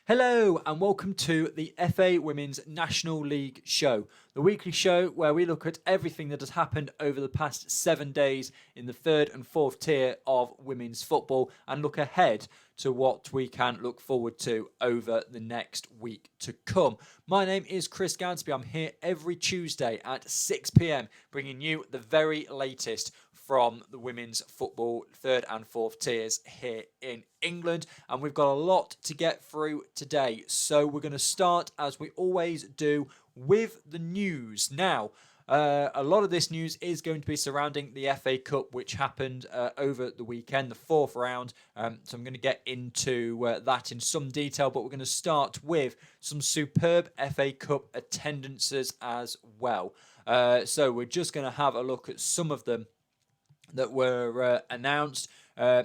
Hello and welcome to the FA Women's National League show, the weekly show where we look at everything that has happened over the past 7 days in the third and fourth tier of women's football and look ahead to what we can look forward to over the next week to come. My name is Chris Gadsby. I'm here every Tuesday at 6 p.m, bringing you the very latest from the women's football third and fourth tiers here in England. And we've got a lot to get through today. So we're going to start, as we always do, with the news. Now, a lot of this news is going to be surrounding the FA Cup, which happened over the weekend, the fourth round. So I'm going to get into that in some detail, but we're going to start with some superb FA Cup attendances as well. So we're just going to have a look at some of them that were announced.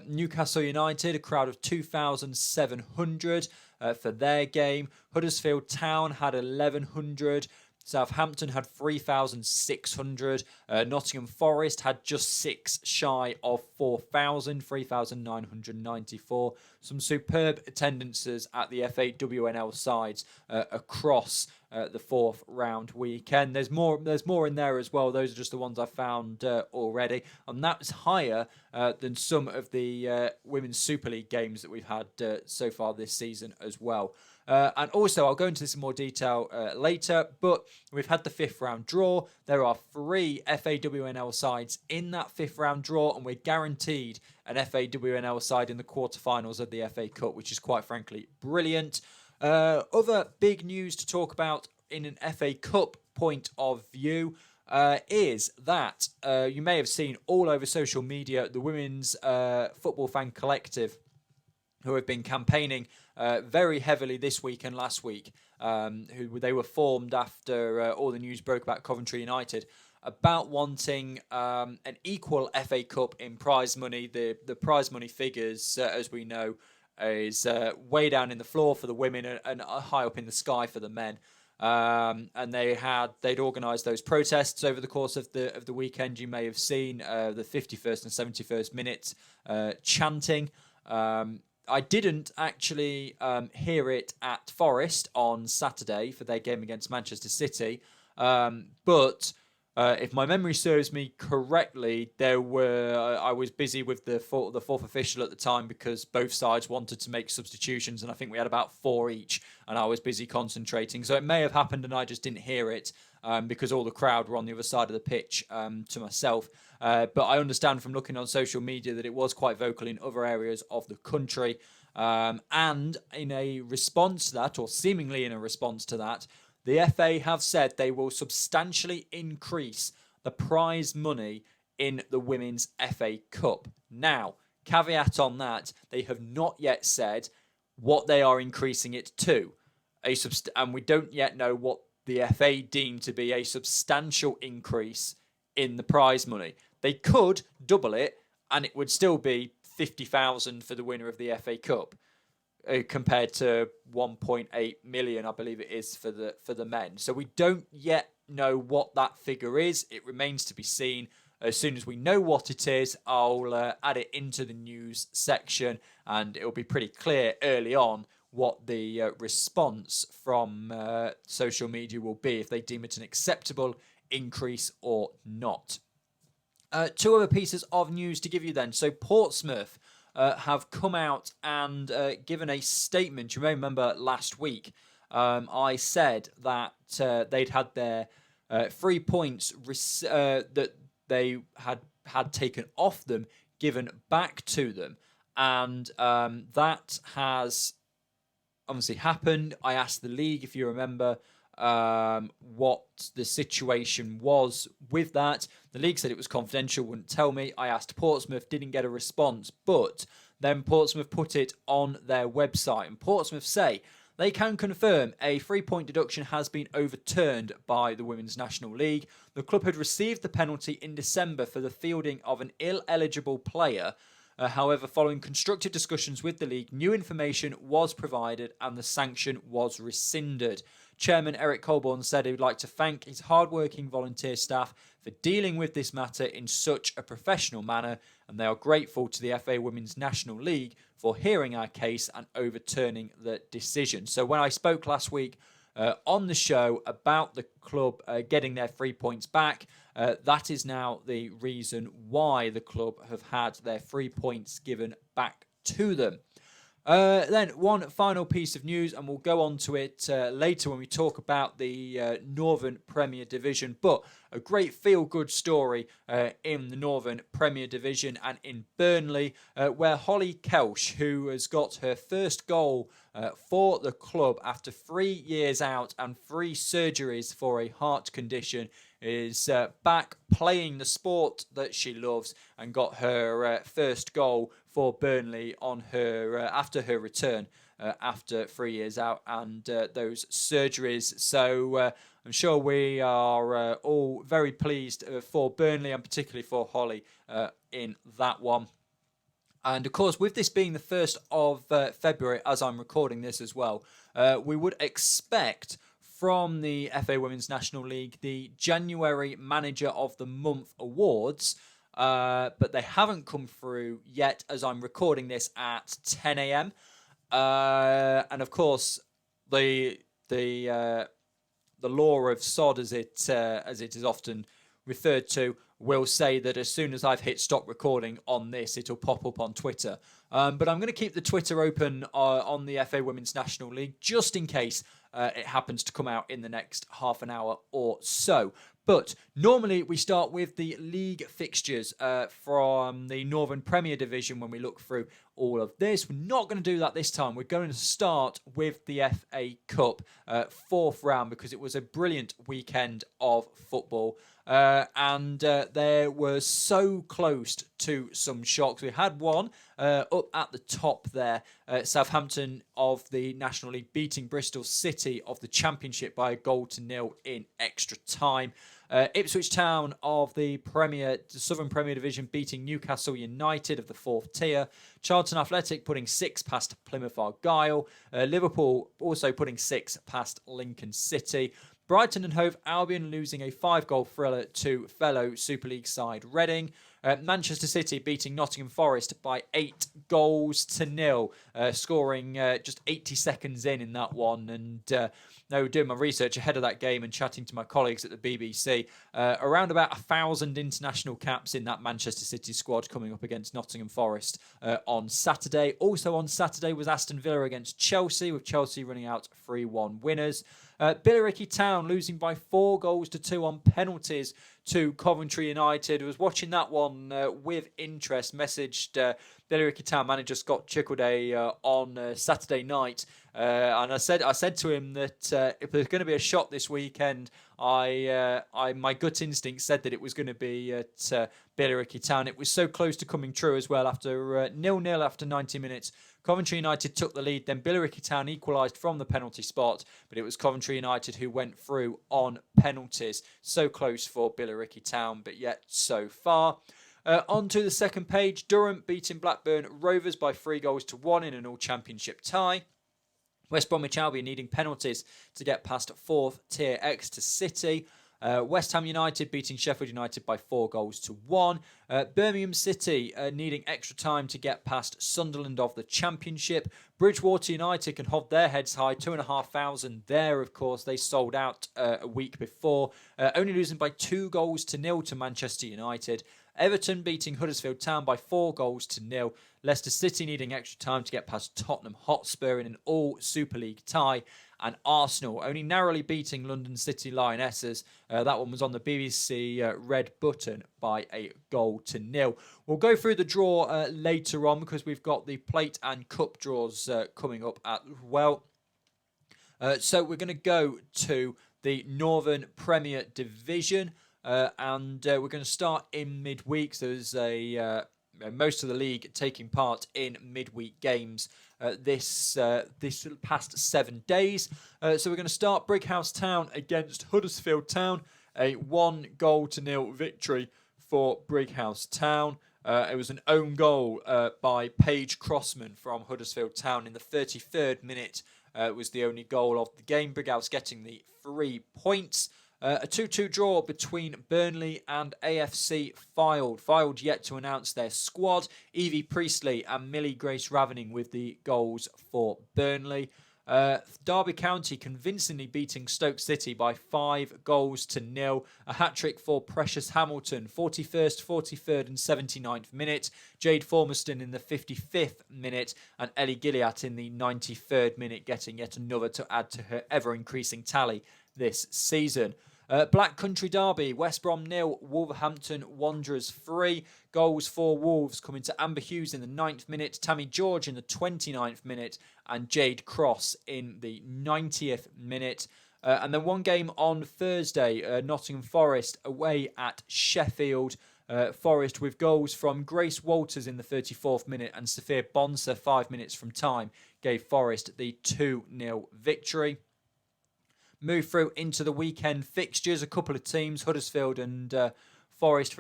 Newcastle United, a crowd of 2,700 for their game. Huddersfield Town had 1,100. Southampton had 3,600. Nottingham Forest had just 6 shy of 4,000, 3,994. Some superb attendances at the FAWNL sides across the fourth round weekend. There's more in there as well. Those are just the ones I found already, and that's higher than some of the Women's Super League games that we've had so far this season as well. And also, I'll go into this in more detail later, but we've had the fifth round draw. There are 3 FAWNL sides in that fifth round draw, and we're guaranteed an FAWNL side in the quarterfinals of the FA Cup, which is quite frankly brilliant. Other big news to talk about in an FA Cup point of view is that you may have seen all over social media the Women's Football Fan Collective, who have been campaigning very heavily this week and last week. They were formed after all the news broke about Coventry United, about wanting an equal FA Cup in prize money. The prize money figures, as we know, is way down in the floor for the women and high up in the sky for the men. And they'd organised those protests over the course of the weekend. You may have seen the 51st and 71st minutes chanting. I didn't actually hear it at Forest on Saturday for their game against Manchester City, but if my memory serves me correctly, I was busy with the fourth official at the time because both sides wanted to make substitutions, and I think we had about 4 each, and I was busy concentrating. So it may have happened and I just didn't hear it because all the crowd were on the other side of the pitch to myself. But I understand from looking on social media that it was quite vocal in other areas of the country. And in a response to that, or seemingly in a response to that, the FA have said they will substantially increase the prize money in the Women's FA Cup. Now, caveat on that, they have not yet said what they are increasing it to. And we don't yet know what the FA deem to be a substantial increase in the prize money. They could double it, and it would still be 50,000 for the winner of the FA Cup, compared to 1.8 million, I believe it is, for the men. So we don't yet know what that figure is. It remains to be seen. As soon as we know what it is, I'll add it into the news section, and it'll be pretty clear early on what the response from social media will be, if they deem it an acceptable increase or not. 2 other pieces of news to give you then. So Portsmouth have come out and given a statement. You may remember last week I said that they'd had their 3 points that they had taken off them given back to them. And that has obviously happened. I asked the league, if you remember, what the situation was with that. The league said it was confidential, wouldn't tell me. I asked Portsmouth, didn't get a response, but then Portsmouth put it on their website, and Portsmouth say they can confirm a 3-point deduction has been overturned by the Women's National League. The club had received the penalty in December for the fielding of an ill-eligible player. However, following constructive discussions with the league, new information was provided and the sanction was rescinded. Chairman Eric Colborne said he would like to thank his hard-working volunteer staff for dealing with this matter in such a professional manner, and they are grateful to the FA Women's National League for hearing our case and overturning the decision. So when I spoke last week on the show about the club getting their 3 points back, that is now the reason why the club have had their 3 points given back to them. Then one final piece of news, and we'll go on to it later when we talk about the Northern Premier Division, but a great feel-good story in the Northern Premier Division and in Burnley, where Holly Kelsch, who has got her first goal for the club after 3 years out and 3 surgeries for a heart condition, is back playing the sport that she loves and got her first goal for Burnley on her after her return after 3 years out and those surgeries. So I'm sure we are all very pleased for Burnley and particularly for Holly in that one. And of course, with this being the 1st of February, as I'm recording this as well, we would expect from the FA Women's National League the January Manager of the Month awards, but they haven't come through yet as I'm recording this at 10 a.m. And of course, the law of sod, as it is often referred to, will say that as soon as I've hit stop recording on this, it'll pop up on Twitter. But I'm going to keep the Twitter open on the FA Women's National League just in case it happens to come out in the next half an hour or so. But normally we start with the league fixtures from the Northern Premier Division when we look through all of this. We're not going to do that this time. We're going to start with the FA Cup 4th round because it was a brilliant weekend of football. And there was so close to some shocks. We had one up at the top there. Southampton of the National League beating Bristol City of the Championship by 1-0 in extra time. Ipswich Town of the Southern Premier Division beating Newcastle United of the 4th tier. Charlton Athletic putting 6 past Plymouth Argyle. Liverpool also putting 6 past Lincoln City. Brighton and Hove Albion losing a 5-goal thriller to fellow Super League side Reading. Manchester City beating Nottingham Forest by 8-0, scoring just 80 seconds in that one. And now doing my research ahead of that game and chatting to my colleagues at the BBC, around about 1,000 international caps in that Manchester City squad coming up against Nottingham Forest on Saturday. Also on Saturday was Aston Villa against Chelsea, with Chelsea running out 3-1 winners. Billericay Town losing by 4-2 on penalties to Coventry United. I was watching that one with interest. Messaged Billericay Town manager Scott Chickleday on Saturday night, and I said to him that if there's going to be a shot this weekend, my gut instinct said that it was going to be at Billericay Town. It was so close to coming true as well. After 0-0 after 90 minutes. Coventry United took the lead, then Billericay Town equalised from the penalty spot, but it was Coventry United who went through on penalties. So close for Billericay Town, but yet so far. On to the second page, Durham beating Blackburn Rovers by 3-1 in an all-championship tie. West Bromwich Albion needing penalties to get past 4th tier Exeter City. West Ham United beating Sheffield United by 4-1. Birmingham City needing extra time to get past Sunderland of the Championship. Bridgewater United can hold their heads high, 2,500 there, of course. They sold out a week before, only losing by 2-0 to Manchester United. Everton beating Huddersfield Town by 4-0. Leicester City needing extra time to get past Tottenham Hotspur in an all-Super League tie. And Arsenal only narrowly beating London City Lionesses. That one was on the BBC red button by 1-0. We'll go through the draw later on because we've got the plate and cup draws coming up as well. So we're going to go to the Northern Premier Division. And we're going to start in midweek. So there's most of the league taking part in midweek games this past 7 days. So we're going to start Brighouse Town against Huddersfield Town. A 1-0 victory for Brighouse Town. It was an own goal by Paige Crossman from Huddersfield Town in the 33rd minute. It was the only goal of the game. Brighouse getting the 3 points. A 2-2 draw between Burnley and AFC Fylde. Fylde yet to announce their squad. Evie Priestley and Millie Grace Ravening with the goals for Burnley. Derby County convincingly beating Stoke City by 5-0. A hat-trick for Precious Hamilton, 41st, 43rd and 79th minute. Jade Formerston in the 55th minute and Ellie Gilliatt in the 93rd minute, getting yet another to add to her ever-increasing tally this season. Black Country Derby, West Brom 0, Wolverhampton Wanderers 3. Goals for Wolves coming to Amber Hughes in the 9th minute, Tammy George in the 29th minute, and Jade Cross in the 90th minute. And then one game on Thursday, Nottingham Forest away at Sheffield. Forest with goals from Grace Walters in the 34th minute and Sophia Bonser 5 minutes from time gave Forest the 2-0 victory. Move through into the weekend fixtures. A couple of teams, Huddersfield and Forest,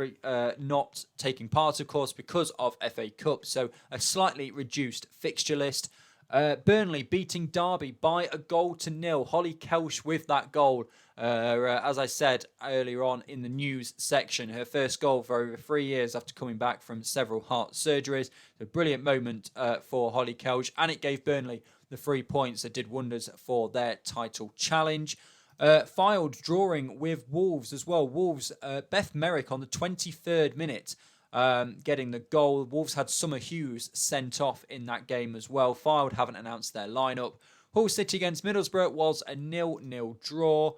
not taking part, of course, because of FA Cup. So a slightly reduced fixture list. Burnley beating Derby by 1-0. Holly Kelsch with that goal. As I said earlier on in the news section, her first goal for over 3 years after coming back from several heart surgeries. A brilliant moment for Holly Kelsch, and it gave Burnley the 3 points that did wonders for their title challenge. Fylde drawing with Wolves as well. Wolves, Beth Merrick on the 23rd minute getting the goal. Wolves had Summer Hughes sent off in that game as well. Fylde haven't announced their lineup. Hull City against Middlesbrough was a 0-0 draw.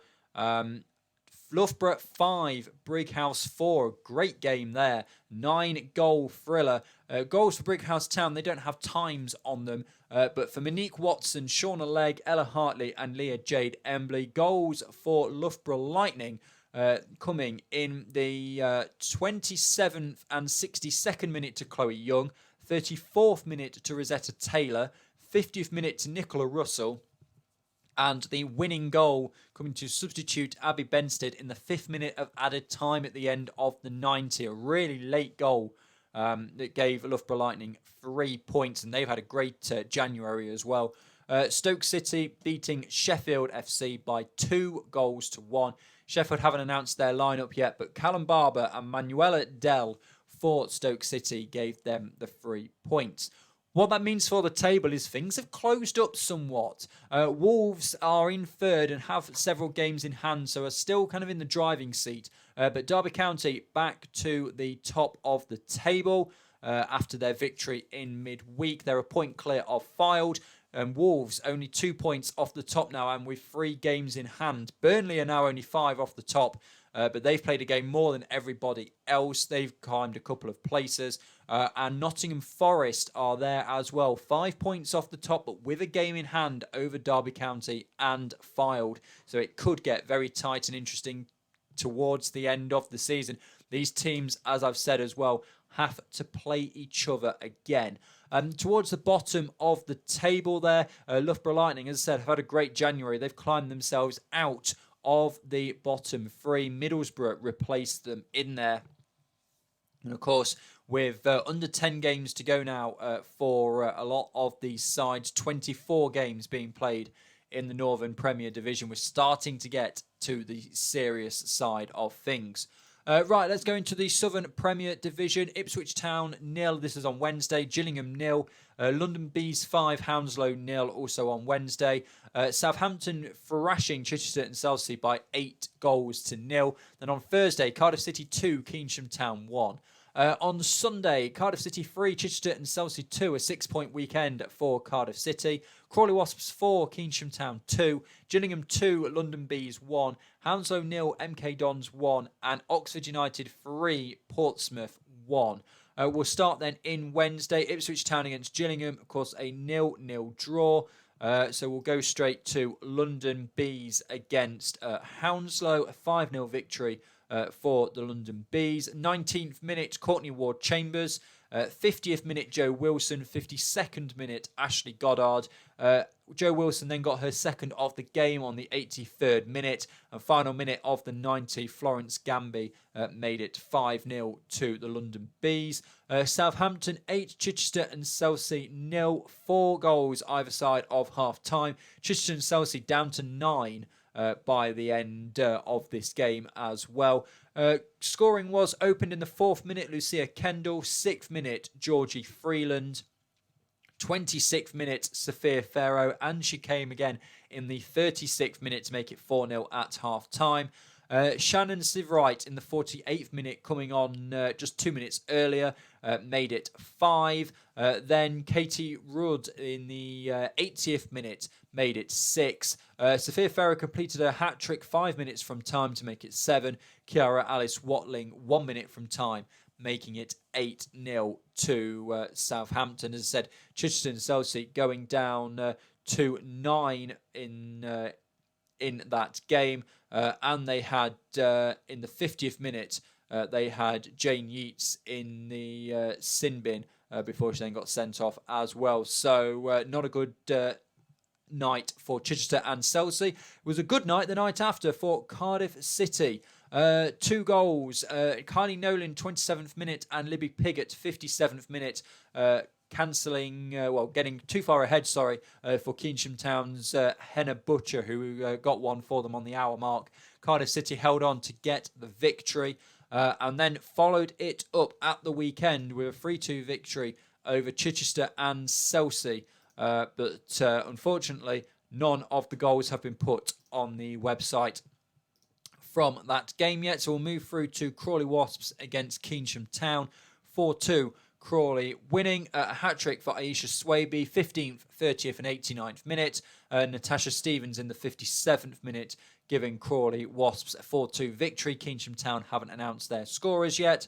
Loughborough 5, Brighouse 4. Great game there. 9-goal thriller. Goals for Brighouse Town, they don't have times on them. But for Monique Watson, Shauna Legg, Ella Hartley and Leah Jade Embley. Goals for Loughborough Lightning coming in the 27th and 62nd minute to Chloe Young. 34th minute to Rosetta Taylor. 50th minute to Nicola Russell. And the winning goal coming to substitute Abby Benstead in the 5th minute of added time at the end of the 90. A really late goal that gave Loughborough Lightning 3 points. And they've had a great January as well. Stoke City beating Sheffield FC by 2-1. Sheffield haven't announced their lineup yet, but Callum Barber and Manuela Dell for Stoke City gave them the 3 points. What that means for the table is things have closed up somewhat. Wolves are in third and have several games in hand, so are still kind of in the driving seat. But Derby County back to the top of the table after their victory in midweek. They're a point clear of Fylde. Wolves only 2 points off the top now and with 3 games in hand. Burnley are now only 5 off the top. But they've played a game more than everybody else. They've climbed a couple of places. And Nottingham Forest are there as well. 5 points off the top, but with a game in hand over Derby County and Fylde. So it could get very tight and interesting towards the end of the season. These teams, as I've said as well, have to play each other again. Towards the bottom of the table there, Loughborough Lightning, as I said, have had a great January. They've climbed themselves out of the bottom 3. Middlesbrough replaced them in there. And of course, with under 10 games to go now for a lot of these sides, 24 games being played in the Northern Premier Division, we're starting to get to the serious side of things. Right, let's go into the Southern Premier Division. Ipswich Town 0. This is on Wednesday. Gillingham 0. London Bees 5. Hounslow 0. Also on Wednesday. Southampton thrashing Chichester and Chelsea by 8-0. Then on Thursday, Cardiff City 2. Keynsham Town 1. On Sunday, Cardiff City 3, Chichester and Chelsea 2, a 6-point weekend for Cardiff City. Crawley Wasps 4, Keynsham Town 2, Gillingham 2, London Bees 1, Hounslow 0, MK Dons 1, and Oxford United 3, Portsmouth 1. We'll start then in Wednesday, Ipswich Town against Gillingham, of course a 0-0 draw. So we'll go straight to London Bees against Hounslow, a 5-0 victory for the London Bees. 19th minute, Courtney Ward-Chambers. 50th minute, Joe Wilson. 52nd minute, Ashley Goddard. Joe Wilson then got her second of the game on the 83rd minute. And final minute of the 90, Florence Gamby made it 5-0 to the London Bees. Southampton 8, Chichester and Chelsea 0. 4 goals either side of half-time. Chichester and Chelsea down to 9. by the end of this game as well. Scoring was opened in the 4th minute, Lucia Kendall. 6th minute, Georgie Freeland. 26th minute, Sophia Farrow. And she came again in the 36th minute to make it 4-0 at half-time. Shannon Sivright in the 48th minute, coming on just 2 minutes earlier, made it 5. Then Katie Rudd in the 80th minute made it 6. Sophia Farrow completed her hat-trick 5 minutes from time to make it 7. Kiara Alice Watling 1 minute from time, making it 8-0 to Southampton. As I said, Chichester and Chelsea going down to 9 in that game. And they had, in the 50th minute, they had Jane Yeats in the sin bin before she then got sent off as well. So not a good night for Chichester and Chelsea. It was a good night the night after for Cardiff City. 2 goals. Kylie Nolan, 27th minute, and Libby Piggott, 57th minute. Getting too far ahead, for Keynsham Town's Henna Butcher, who got one for them on the hour mark. Cardiff City held on to get the victory and then followed it up at the weekend with a 3-2 victory over Chichester and Chelsea. But unfortunately, none of the goals have been put on the website from that game yet. So we'll move through to Crawley Wasps against Keynsham Town. 4-2. Crawley winning. A hat-trick for Aisha Swaby, 15th, 30th and 89th minute. Natasha Stevens in the 57th minute, giving Crawley Wasps a 4-2 victory. Keynsham Town haven't announced their scorers yet.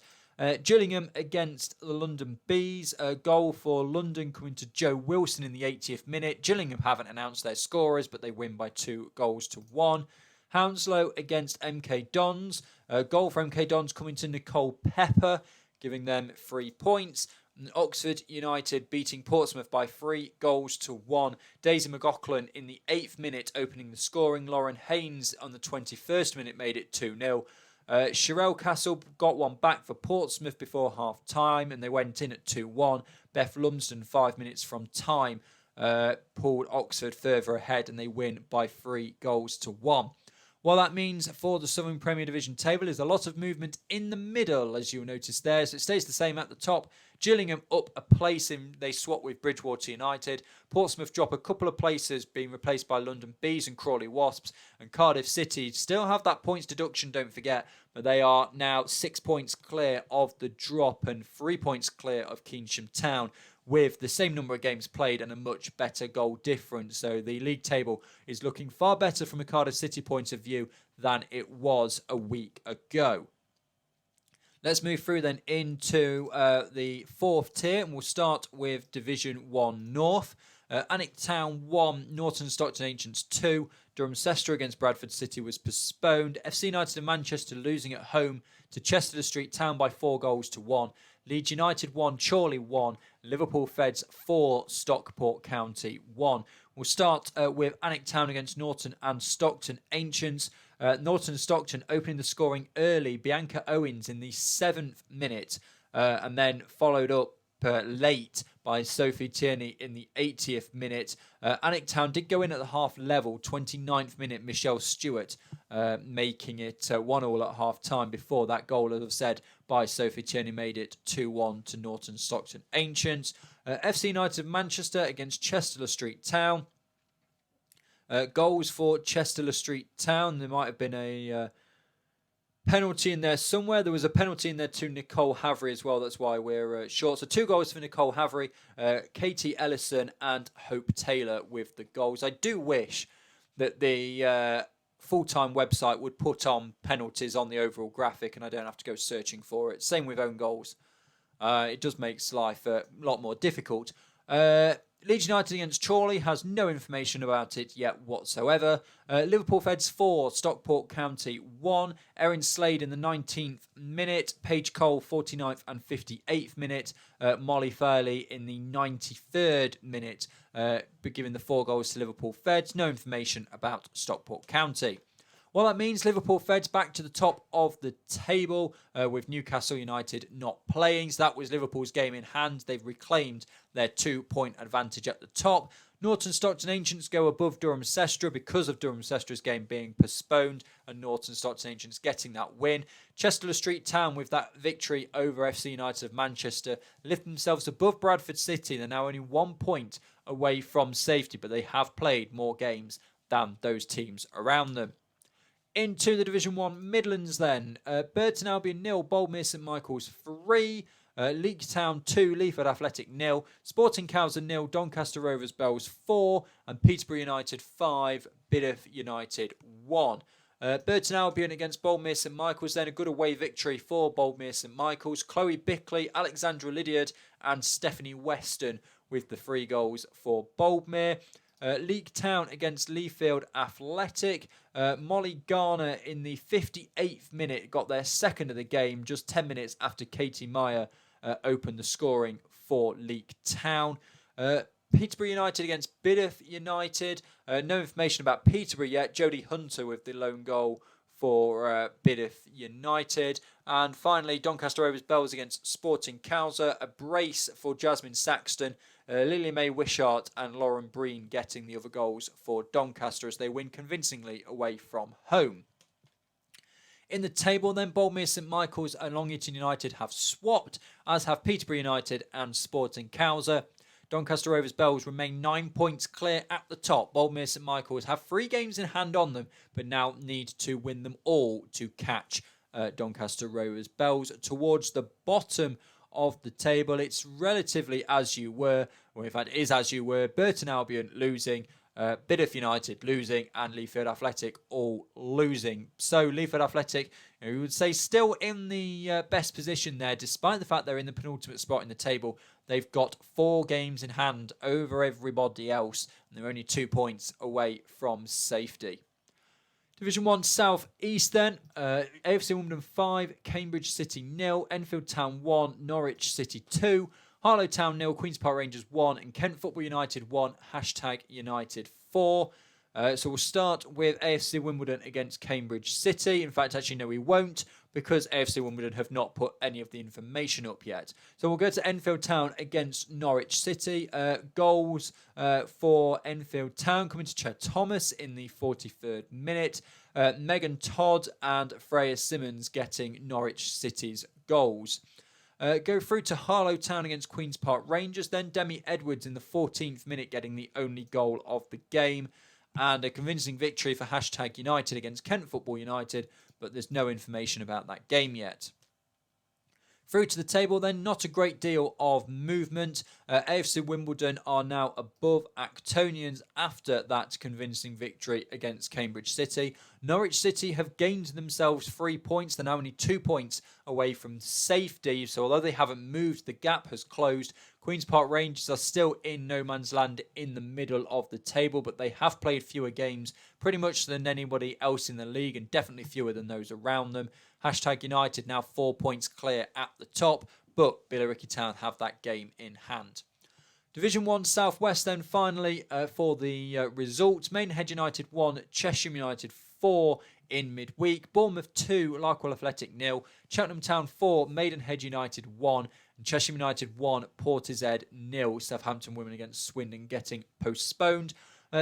Gillingham against the London Bees. A goal for London coming to Joe Wilson in the 80th minute. Gillingham haven't announced their scorers, but they win by 2-1. Hounslow against MK Dons. A goal for MK Dons coming to Nicole Pepper, giving them 3 points. And Oxford United beating Portsmouth by 3-1. Daisy McLaughlin in the 8th minute opening the scoring. Lauren Haynes on the 21st minute made it 2-0. Sherelle Castle got one back for Portsmouth before half-time, and they went in at 2-1. Beth Lumsden, 5 minutes from time, pulled Oxford further ahead, and they win by 3-1. What that means for the Southern Premier Division table is a lot of movement in the middle, as you'll notice there. So it stays the same at the top. Gillingham up a place, they swap with Bridgewater United. Portsmouth drop a couple of places, being replaced by London Bees and Crawley Wasps. And Cardiff City still have that points deduction, don't forget. But they are now 6 points clear of the drop and 3 points clear of Keynsham Town, with the same number of games played and a much better goal difference. So the league table is looking far better from a Cardiff City point of view than it was a week ago. Let's move through then into the 4th tier, and we'll start with Division 1 North. Alnwick Town 1, Norton Stockton Ancients 2. Durham Cester against Bradford City was postponed. FC United of Manchester losing at home to Chester Street Town by 4-1. Leeds United 1, Chorley 1, Liverpool Feds 4, Stockport County 1. We'll start with Alnwick Town against Norton and Stockton Ancients. Norton and Stockton opening the scoring early. Bianca Owens in the 7th minute, and then followed up late by Sophie Tierney in the 80th minute. Alnwick Town did go in at the half level, 29th minute, Michelle Stewart making it 1-1 at half time before that goal, as I've said, by Sophie Tierney made it 2-1 to Norton Stockton Ancients. FC United of Manchester against Chester Street Town. Goals for Chester Street Town. There might have been a penalty in there somewhere. There was a penalty in there to Nicole Havery as well. That's why we're short. So 2 goals for Nicole Havery, Katie Ellison and Hope Taylor with the goals. I do wish that the full-time website would put on penalties on the overall graphic and I don't have to go searching for it. Same with own goals. It does make life a lot more difficult. Leeds United against Chorley has no information about it yet whatsoever. Liverpool Feds 4, Stockport County 1. Erin Slade in the 19th minute. Paige Cole 49th and 58th minute. Molly Fairley in the 93rd minute. But giving the 4 goals to Liverpool Feds. No information about Stockport County. Well, that means Liverpool Feds back to the top of the table with Newcastle United not playing. So that was Liverpool's game in hand. They've reclaimed their 2-point advantage at the top. Norton Stockton Ancients go above Durham Sestra because of Durham Sestra's game being postponed and Norton Stockton Ancients getting that win. Chester Street Town with that victory over FC United of Manchester lift themselves above Bradford City. They're now only 1 point away from safety, but they have played more games than those teams around them. Into the Division 1 Midlands then. Burton Albion 0, Boldmere St Michael's 3, Leek Town 2, Leaford Athletic 0, Sporting Cows 0, Doncaster Rovers Bells 4, and Peterborough United 5, Biddeford United 1. Burton Albion against Boldmere St Michael's, then a good away victory for Boldmere St Michael's. Chloe Bickley, Alexandra Lydiard and Stephanie Weston with the 3 goals for Boldmere. Leek Town against Leafield Athletic. Molly Garner in the 58th minute got their second of the game just 10 minutes after Katie Meyer opened the scoring for Leek Town. Peterborough United against Biddeford United. No information about Peterborough yet. Jodie Hunter with the lone goal for Biddeford United. And finally, Doncaster Rovers Bells against Sporting Cowser. A brace for Jasmine Saxton. Lily Mae Wishart and Lauren Breen getting the other goals for Doncaster as they win convincingly away from home. In the table then, Boldmere St Michael's and Long Eaton United have swapped, as have Peterborough United and Sporting Cowser. Doncaster Rovers Bells remain 9 points clear at the top. Boldmere St Michael's have 3 games in hand on them, but now need to win them all to catch Doncaster Rovers Bells towards the bottom of the table. It's relatively as you were, or in fact is as you were. Burton Albion losing, Biddeford United losing, and Leafield Athletic all losing. So Leafield Athletic, we would say, still in the best position there, despite the fact they're in the penultimate spot in the table. They've got 4 games in hand over everybody else, and they're only 2 points away from safety. Division 1 South East then, AFC Wimbledon 5, Cambridge City 0, Enfield Town 1, Norwich City 2, Harlow Town 0, Queen's Park Rangers 1, and Kent Football United 1, #United 4. So we'll start with AFC Wimbledon against Cambridge City. In fact, actually, no, we won't, because AFC Wimbledon have not put any of the information up yet. So we'll go to Enfield Town against Norwich City. Goals for Enfield Town coming to Chad Thomas in the 43rd minute. Megan Todd and Freya Simmons getting Norwich City's goals. Go through to Harlow Town against Queen's Park Rangers. Then Demi Edwards in the 14th minute getting the only goal of the game. And a convincing victory for #United against Kent Football United, but there's no information about that game yet. Through to the table then, not a great deal of movement. AFC Wimbledon are now above Actonians after that convincing victory against Cambridge City. Norwich City have gained themselves 3 points. They're now only 2 points away from safety. So although they haven't moved, the gap has closed. Queen's Park Rangers are still in no man's land in the middle of the table, but they have played fewer games pretty much than anybody else in the league, and definitely fewer than those around them. #United now 4 points clear at the top, but Billericay Town have that game in hand. Division 1 South West then finally for the results. Maidenhead United 1, Cheshire United 4 in midweek. Bournemouth 2, Larkwell Athletic 0. Cheltenham Town 4, Maidenhead United 1. And Cheshire United 1, Portishead 0. Southampton Women against Swindon getting postponed.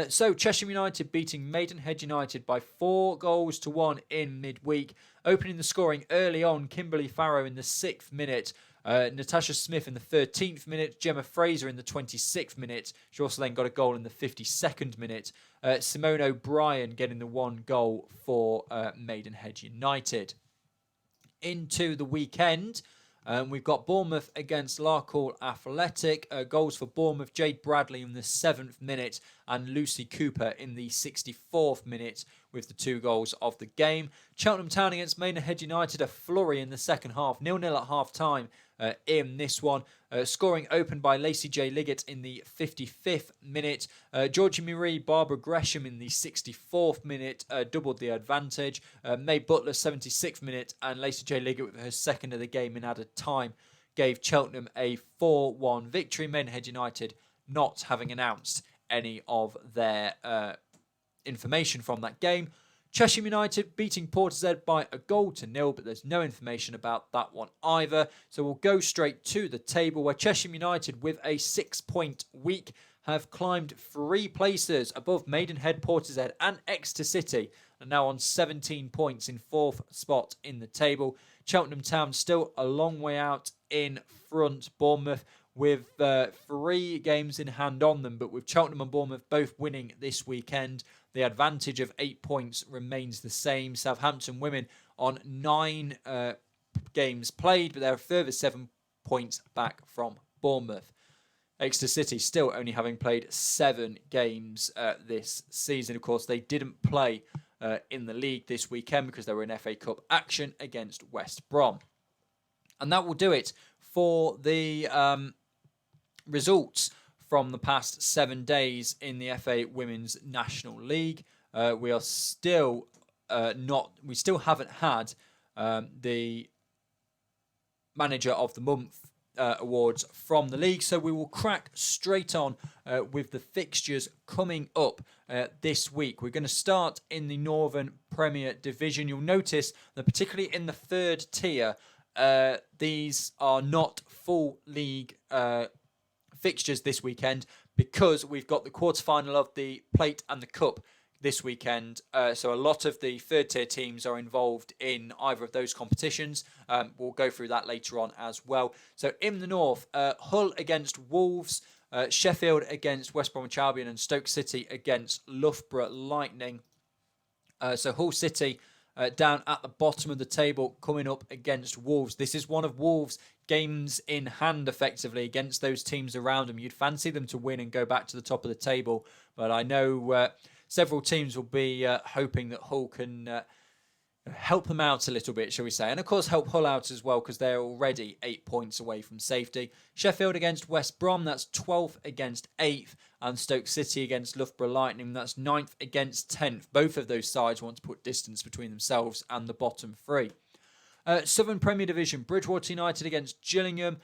So Cheshire United beating Maidenhead United by 4-1 in midweek. Opening the scoring early on, Kimberly Farrow in the 6th minute. Natasha Smith in the 13th minute. Gemma Fraser in the 26th minute. She also then got a goal in the 52nd minute. Simone O'Brien getting the 1 goal for Maidenhead United. Into the weekend, we've got Bournemouth against Larkhall Athletic. Goals for Bournemouth, Jade Bradley in the 7th minute and Lucy Cooper in the 64th minute with the 2 goals of the game. Cheltenham Town against Maidenhead United, a flurry in the second half, 0-0 at half-time in this one. Scoring opened by Lacey J. Liggett in the 55th minute. Georgie Marie Barbara Gresham in the 64th minute doubled the advantage. May Butler 76th minute and Lacey J. Liggett with her second of the game in added time gave Cheltenham a 4-1 victory. Maidenhead United not having announced any of their information from that game. Cheshire United beating Portishead by 1-0, but there's no information about that one either. So we'll go straight to the table where Cheshire United with a 6-point week have climbed 3 places above Maidenhead, Portishead and Exeter City, and now on 17 points in 4th spot in the table. Cheltenham Town still a long way out in front. Bournemouth with 3 games in hand on them, but with Cheltenham and Bournemouth both winning this weekend, the advantage of 8 points remains the same. Southampton women on 9 games played, but they're a further 7 points back from Bournemouth. Exeter City still only having played 7 games this season. Of course, they didn't play in the league this weekend because they were in FA Cup action against West Brom. And that will do it for the results from the past 7 days in the FA Women's National League. We still haven't had the Manager of the Month awards from the league, so we will crack straight on with the fixtures coming up this week. We're going to start in the Northern Premier Division. You'll notice that particularly in the 3rd tier, these are not full league fixtures this weekend because we've got the quarter-final of the Plate and the Cup this weekend. So a lot of the 3rd tier teams are involved in either of those competitions. We'll go through that later on as well. So in the north, Hull against Wolves, Sheffield against West Bromwich Albion and Stoke City against Loughborough Lightning. So Hull City down at the bottom of the table coming up against Wolves. This is one of Wolves' games in hand effectively against those teams around them. You'd fancy them to win and go back to the top of the table, but I know several teams will be hoping that Hull can help them out a little bit, shall we say. And of course help Hull out as well because they're already 8 points away from safety. Sheffield against West Brom, that's 12th against 8th. And Stoke City against Loughborough Lightning, that's 9th against 10th. Both of those sides want to put distance between themselves and the bottom 3. Southern Premier Division, Bridgewater United against Gillingham,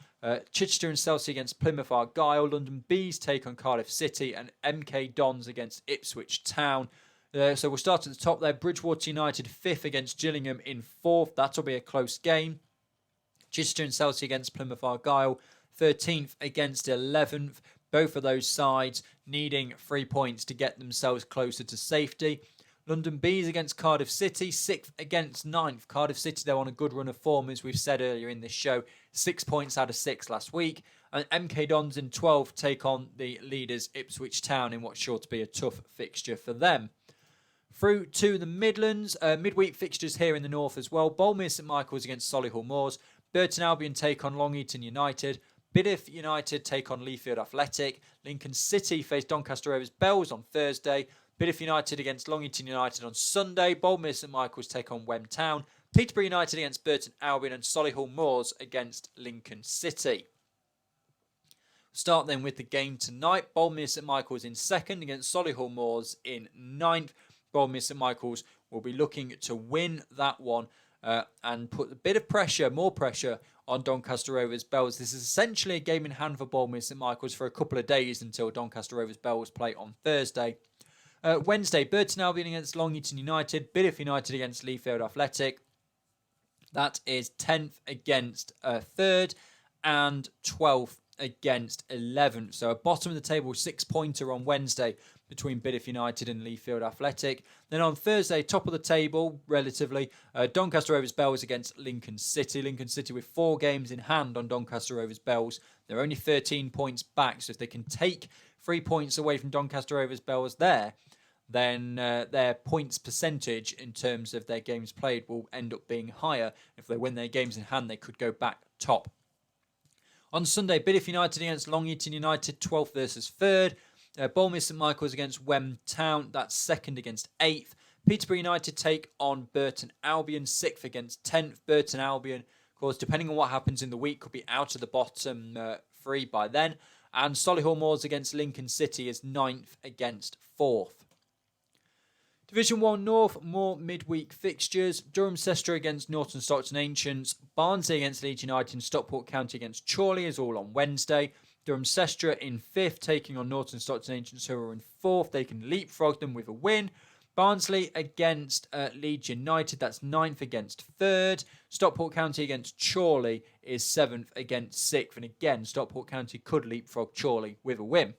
Chichester and Chelsea against Plymouth Argyle, London Bees take on Cardiff City, and MK Dons against Ipswich Town. So we'll start at the top there. Bridgewater United 5th against Gillingham in 4th. That'll be a close game. Chichester and Chelsea against Plymouth Argyle, 13th against 11th. Both of those sides needing 3 points to get themselves closer to safety. London Bees against Cardiff City, 6th against 9th. Cardiff City, they're on a good run of form, as we've said earlier in this show. 6 points out of 6 last week. And MK Dons in 12th take on the leaders Ipswich Town in what's sure to be a tough fixture for them. Through to the Midlands, midweek fixtures here in the north as well. Bournemouth St Michael's against Solihull Moors. Burton Albion take on Long Eaton United. Bideford United take on Leafield Athletic. Lincoln City face Doncaster Rovers Bells on Thursday. Bideford United against Long Eaton United on Sunday. Bournemouth St Michael's take on Wem Town. Peterborough United against Burton Albion and Solihull Moors against Lincoln City. Start then with the game tonight. Bournemouth St Michael's in 2nd against Solihull Moors in 9th. Bournemouth St Michael's will be looking to win that one and put a bit of pressure, more pressure on Doncaster Rovers Bells. This is essentially a game in hand for Bournemouth St Michael's for a couple of days until Doncaster Rovers Bells play on Thursday. Wednesday, Burton Albion against Long Eaton United, Bideford United against Leafield Athletic. That is 10th against 3rd and 12th against 11th. So a bottom of the table 6-pointer on Wednesday between Bideford United and Leafield Athletic. Then on Thursday, top of the table, relatively, Doncaster Rovers Bells against Lincoln City. Lincoln City with 4 games in hand on Doncaster Rovers Bells. They're only 13 points back, so if they can take 3 points away from Doncaster Rovers Bells there, then their points percentage in terms of their games played will end up being higher. If they win their games in hand, they could go back top. On Sunday, Bideford United against Long Eaton United, 12th versus 3rd. Bournemouth St Michael's against Wem Town, that's 2nd against 8th. Peterborough United take on Burton Albion, 6th against 10th. Burton Albion, of course, depending on what happens in the week, could be out of the bottom 3 by then. And Solihull Moors against Lincoln City is 9th against 4th. Division 1 North, more midweek fixtures. Durham Cester against Norton Stockton Ancients. Barnsley against Leeds United and Stockport County against Chorley is all on Wednesday. Durham Cester in 5th, taking on Norton Stockton Ancients, who are in 4th. They can leapfrog them with a win. Barnsley against Leeds United, that's 9th against 3rd. Stockport County against Chorley is 7th against 6th. And again, Stockport County could leapfrog Chorley with a win.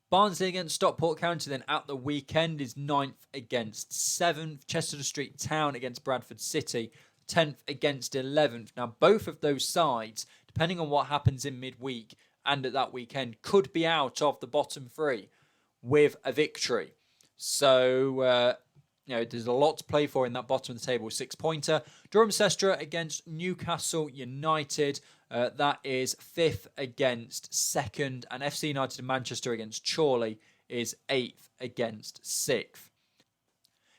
Barnsley against Stockport County then at the weekend is 9th against 7th. Chester Street Town against Bradford City, 10th against 11th. Now, both of those sides, depending on what happens in midweek and at that weekend, could be out of the bottom three with a victory. So, there's a lot to play for in that bottom of the table 6-pointer. Durham Sestra against Newcastle United. That is 5th against 2nd. And FC United of Manchester against Chorley is 8th against 6th.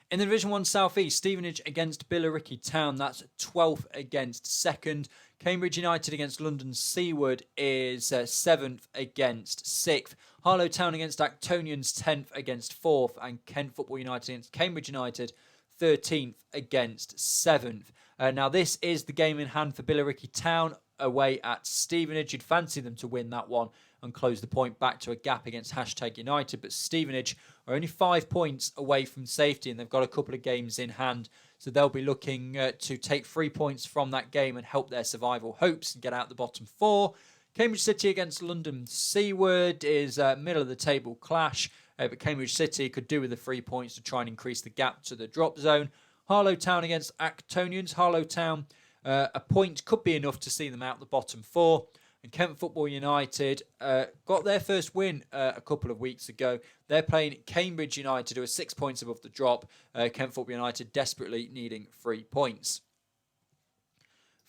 In the Division 1 South East, Stevenage against Billericay Town, that's 12th against 2nd. Cambridge United against London Seaward is 7th against 6th. Harlow Town against Actonians, 10th against 4th. And Kent Football United against Cambridge United, 13th against 7th. Now, this is the game in hand for Billericay Town away at Stevenage. You'd fancy them to win that one and close the point back to a gap against #United. But Stevenage are only 5 points away from safety and they've got a couple of games in hand. So they'll be looking to take 3 points from that game and help their survival hopes and get out the bottom four. Cambridge City against London Seaward is middle of the table clash. But Cambridge City could do with the 3 points to try and increase the gap to the drop zone. Harlow Town against Actonians. Harlow Town, a point could be enough to see them out the bottom four. And Kent Football United got their first win a couple of weeks ago. They're playing Cambridge United, who are 6 points above the drop. Kent Football United desperately needing 3 points.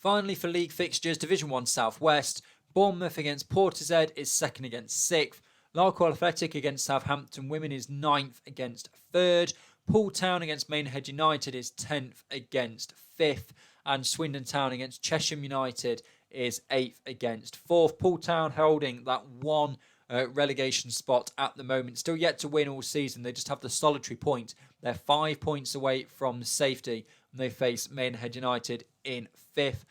Finally, for league fixtures, Division 1 South West. Bournemouth against Portishead is 2nd against 6th. Larkhall Athletic against Southampton Women is 9th against 3rd. Poole Town against Maidenhead United is 10th against 5th. And Swindon Town against Chesham United is 8th against 4th. Poole Town holding that one relegation spot at the moment. Still yet to win all season. They just have the solitary point. They're 5 points away from safety. And they face Maidenhead United in 5th.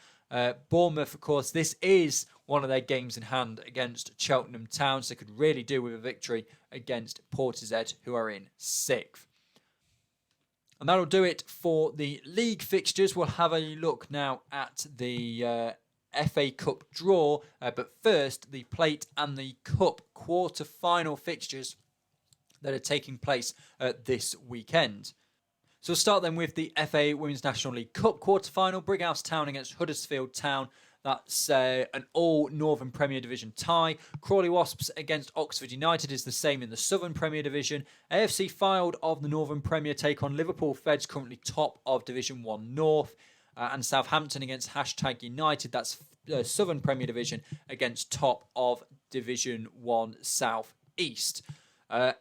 Bournemouth, of course, this is one of their games in hand against Cheltenham Town. So they could really do with a victory against Portishead, who are in 6th. And that'll do it for the league fixtures. We'll have a look now at the FA Cup draw. But first, the Plate and the Cup quarter-final fixtures that are taking place this weekend. So we'll start then with the FA Women's National League Cup quarter-final. Brighouse Town against Huddersfield Town. That's an all-Northern Premier Division tie. Crawley Wasps against Oxford United is the same in the Southern Premier Division. AFC Fylde of the Northern Premier take on Liverpool Feds, currently top of Division 1 North. And Southampton against #United, that's Southern Premier Division, against top of Division 1 South East.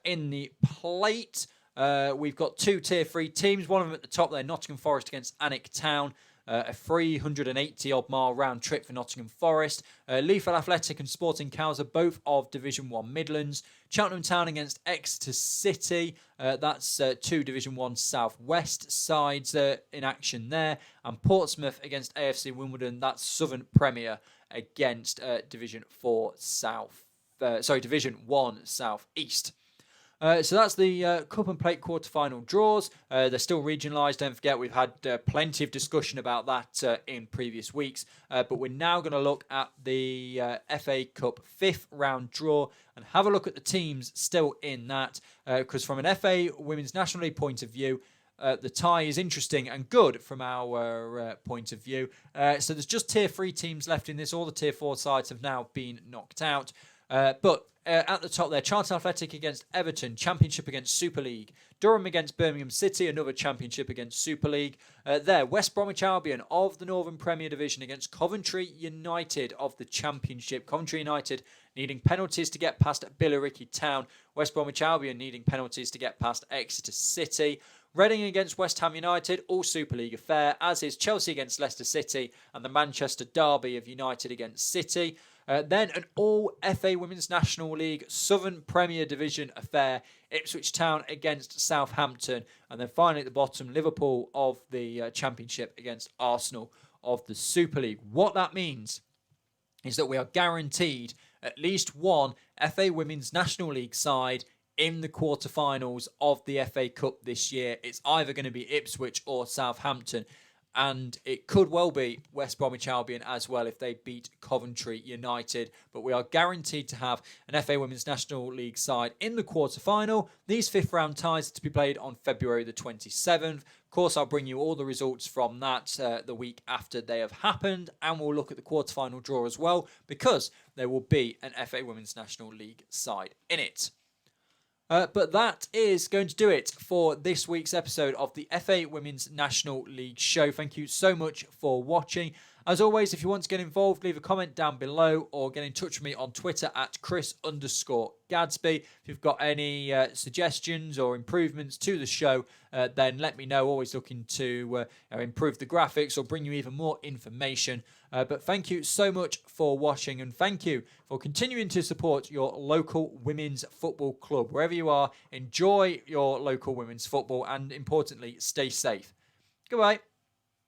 In the Plate, we've got two Tier 3 teams. One of them at the top there, Nottingham Forest against Alnwick Town. A 380-odd mile round trip for Nottingham Forest. Leaford Athletic and Sporting Cows are both of Division 1 Midlands. Cheltenham Town against Exeter City. That's two Division 1 South West sides in action there. And Portsmouth against AFC Wimbledon. That's Southern Premier against Division 1 South East. So that's the Cup and Plate quarter-final draws. They're still regionalised. Don't forget, we've had plenty of discussion about that in previous weeks. But we're now going to look at the FA Cup 5th round draw and have a look at the teams still in that. Because from an FA Women's National League point of view, the tie is interesting and good from our point of view. So there's just Tier 3 teams left in this. All the Tier 4 sides have now been knocked out. But at the top there, Charlton Athletic against Everton, Championship against Super League. Durham against Birmingham City, another Championship against Super League. There, West Bromwich Albion of the Northern Premier Division against Coventry United of the Championship. Coventry United needing penalties to get past Billericay Town. West Bromwich Albion needing penalties to get past Exeter City. Reading against West Ham United, all Super League affair, as is Chelsea against Leicester City and the Manchester derby of United against City. Then an all-FA Women's National League Southern Premier Division affair, Ipswich Town against Southampton. And then finally at the bottom, Liverpool of the Championship against Arsenal of the Super League. What that means is that we are guaranteed at least one FA Women's National League side in the quarterfinals of the FA Cup this year. It's either going to be Ipswich or Southampton. and it could well be West Bromwich Albion as well if they beat Coventry United. But we are guaranteed to have an FA Women's National League side in the quarter-final. These fifth round ties are to be played on February the 27th. Of course, I'll bring you all the results from that the week after they have happened, and we'll look at the quarter-final draw as well, because there will be an FA Women's National League side in it. But that is going to do it for this week's episode of the FA Women's National League show. Thank you so much for watching. As always, if you want to get involved, leave a comment down below or get in touch with me on Twitter at Chris_Gadsby. If you've got any suggestions or improvements to the show, then let me know. Always looking to improve the graphics or bring you even more information. But thank you so much for watching, and thank you for continuing to support your local women's football club. Wherever you are, enjoy your local women's football, and importantly, stay safe. Goodbye.